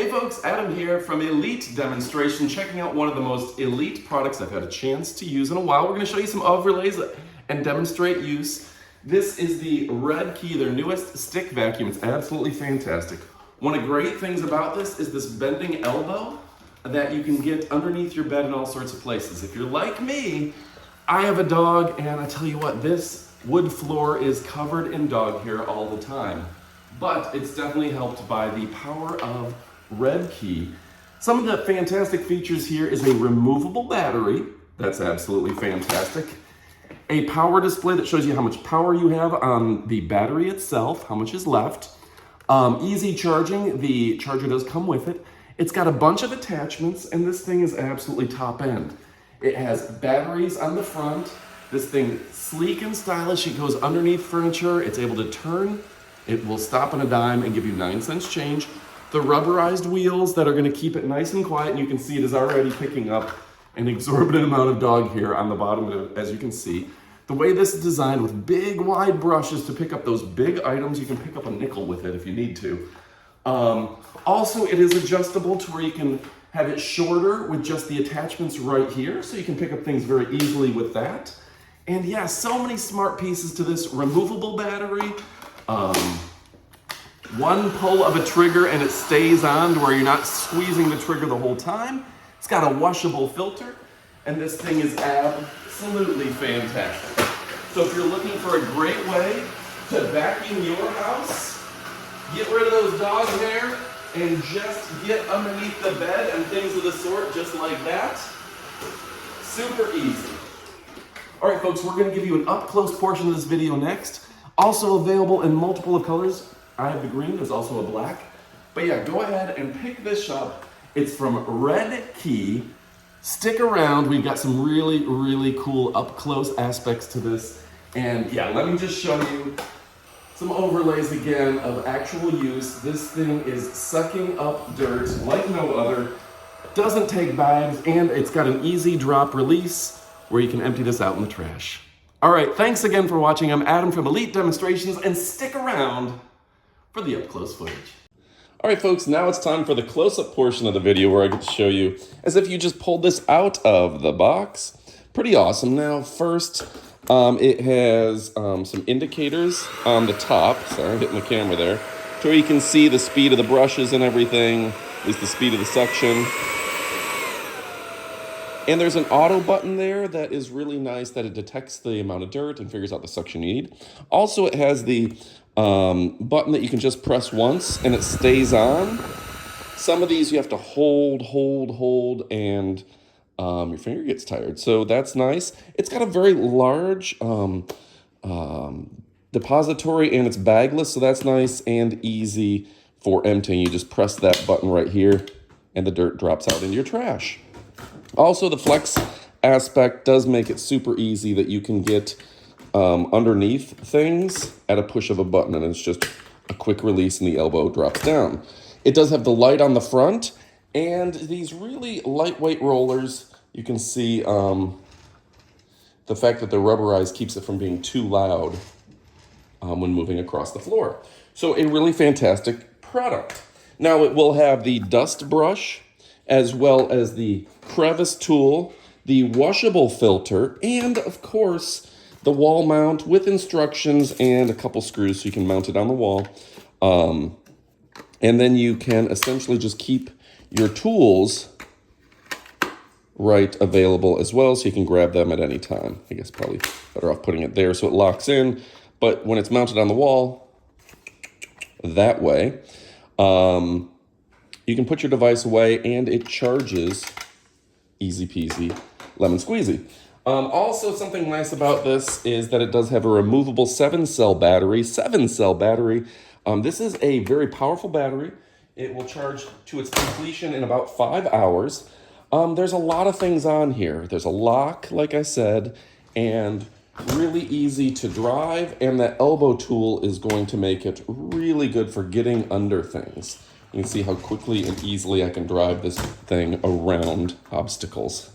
Hey folks, Adam here from Elite Demonstration, checking out one of the most elite products I've had a chance to use in a while. We're going to show you some overlays and demonstrate use. This is the Redkey, their newest stick vacuum. It's absolutely fantastic. One of the great things about this is this bending elbow that you can get underneath your bed in all sorts of places. If you're like me, I have a dog, and I tell you what, this wood floor is covered in dog hair all the time. But it's definitely helped by the power of Redkey. Some of the fantastic features here is a removable battery. That's absolutely fantastic. A power display that shows you how much power you have on the battery itself, how much is left. Easy charging, the charger does come with it. It's got a bunch of attachments, and this thing is absolutely top end. It has batteries on the front. This thing, sleek and stylish, it goes underneath furniture. It's able to turn. It will stop on a dime and give you 9 cents change. The rubberized wheels that are going to keep it nice and quiet, and you can see it is already picking up an exorbitant amount of dog hair on the bottom of it, as you can see. The way this is designed with big wide brushes to pick up those big items, you can pick up a nickel with it if you need to. Also, it is adjustable to where you can have it shorter with just the attachments right here, so you can pick up things very easily with that. And yeah, so many smart pieces to this removable battery. One pull of a trigger and it stays on to where you're not squeezing the trigger the whole time. It's got a washable filter, and this thing is absolutely fantastic. So if you're looking for a great way to vacuum your house, get rid of those dog hair, and just get underneath the bed and things of the sort, just like that, super easy. All right, folks, we're gonna give you an up-close portion of this video next. Also available in multiple of colors. I have the green, there's also a black. But yeah, go ahead and pick this up. It's from Redkey. Stick around, we've got some really, really cool up-close aspects to this. And yeah, let me just show you some overlays again of actual use. This thing is sucking up dirt like no other. Doesn't take bags, and it's got an easy drop release where you can empty this out in the trash. All right, thanks again for watching. I'm Adam from Elite Demonstrations, and stick around for the up-close footage. All right, folks, now it's time for the close-up portion of the video where I get to show you as if you just pulled this out of the box. Pretty awesome. Now, first, it has some indicators on the top. Sorry, I'm hitting the camera there. To where you can see the speed of the brushes and everything, at least the speed of the suction. And there's an auto button there that is really nice, that it detects the amount of dirt and figures out the suction you need. Also, it has the button that you can just press once and it stays on. Some of these you have to hold, and your finger gets tired. So that's nice. It's got a very large depository, and it's bagless, so that's nice and easy for emptying. You just press that button right here and the dirt drops out into your trash. Also, the flex aspect does make it super easy that you can get underneath things at a push of a button, and it's just a quick release and the elbow drops down. It does have the light on the front and these really lightweight rollers. You can see the fact that they're rubberized keeps it from being too loud when moving across the floor. So a really fantastic product. Now it will have the dust brush, as well as the crevice tool, the washable filter, and of course, the wall mount with instructions and a couple screws so you can mount it on the wall. And then you can essentially just keep your tools right available as well, so you can grab them at any time. I guess probably better off putting it there so it locks in, but when it's mounted on the wall, that way, you can put your device away and it charges easy peasy, lemon squeezy. Also, something nice about this is that it does have a removable 7-cell battery. This is a very powerful battery. It will charge to its completion in about 5 hours. There's a lot of things on here. There's a lock, like I said, and really easy to drive, and that elbow tool is going to make it really good for getting under things. You can see how quickly and easily I can drive this thing around obstacles.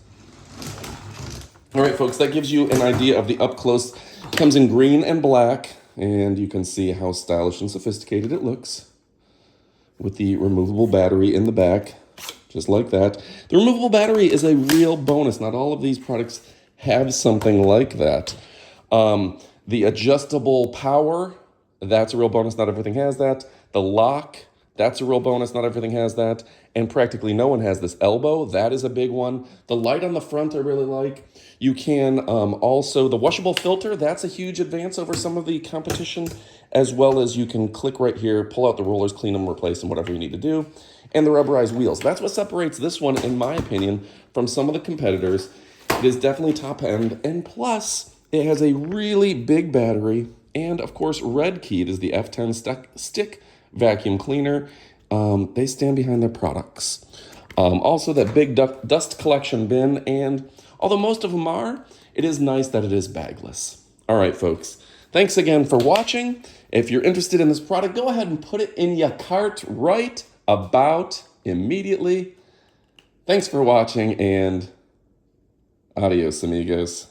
All right, folks, that gives you an idea of the up close. It comes in green and black, and you can see how stylish and sophisticated it looks. with the removable battery in the back, just like that. The removable battery is a real bonus. Not all of these products have something like that. The adjustable power, that's a real bonus. Not everything has that. The lock, that's a real bonus. Not everything has that. And practically no one has this elbow. That is a big one. The light on the front I really like. You can also, the washable filter, that's a huge advance over some of the competition, as well as you can click right here, pull out the rollers, clean them, replace them, whatever you need to do. And the rubberized wheels. That's what separates this one, in my opinion, from some of the competitors. It is definitely top end. And plus, it has a really big battery. And of course, Redkey, it is the F10 stick vacuum cleaner. They stand behind their products. Also, that big dust collection bin. And although most of them are, it is nice that it is bagless. All right, folks. Thanks again for watching. If you're interested in this product, go ahead and put it in your cart right about immediately. Thanks for watching, and adios, amigos.